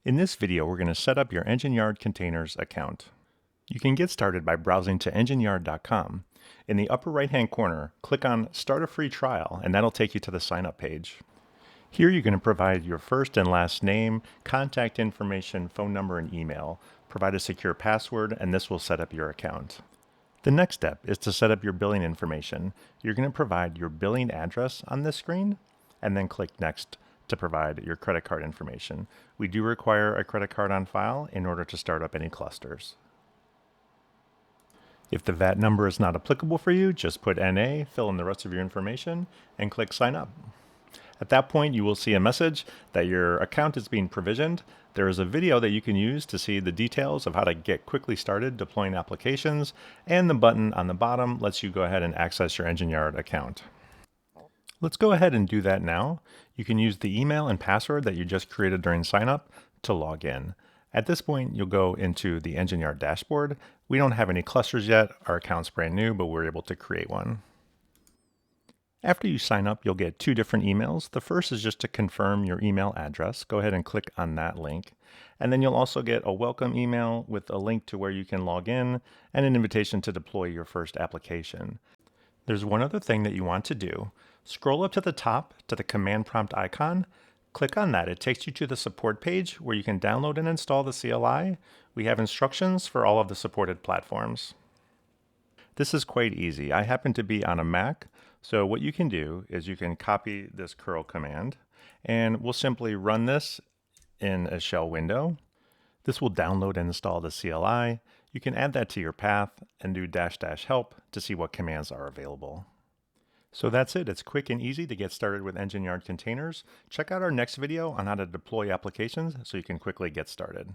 In this video, we're going to set up your Engine Yard Kontainers account. You can get started by browsing to engineyard.com. In the upper right-hand corner, click on Start a Free Trial, and that'll take you to the sign-up page. Here you're going to provide your first and last name, contact information, phone number, and email. Provide a secure password, and this will set up your account. The next step is to set up your billing information. You're going to provide your billing address on this screen, and then click Next to provide your credit card information. We do require a credit card on file in order to start up any clusters. If the VAT number is not applicable for you, just put NA, fill in the rest of your information, and click Sign Up. At that point, you will see a message that your account is being provisioned. There is a video that you can use to see the details of how to get quickly started deploying applications, and the button on the bottom lets you go ahead and access your Engine Yard account. Let's go ahead and do that now. You can use the email and password that you just created during sign up to log in. At this point, you'll go into the Engine Yard dashboard. We don't have any clusters yet. Our account's brand new, but we're able to create one. After you sign up, you'll get two different emails. The first is just to confirm your email address. Go ahead and click on that link. And then you'll also get a welcome email with a link to where you can log in and an invitation to deploy your first application. There's one other thing that you want to do. Scroll up to the top to the command prompt icon. Click on that. It takes you to the support page where you can download and install the CLI. We have instructions for all of the supported platforms. This is quite easy. I happen to be on a Mac, so what you can do is you can copy this curl command, and we'll simply run this in a shell window. This will download and install the CLI. You can add that to your path and do --help to see what commands are available. So that's it. It's quick and easy to get started with Engine Yard Kontainers. Check out our next video on how to deploy applications so you can quickly get started.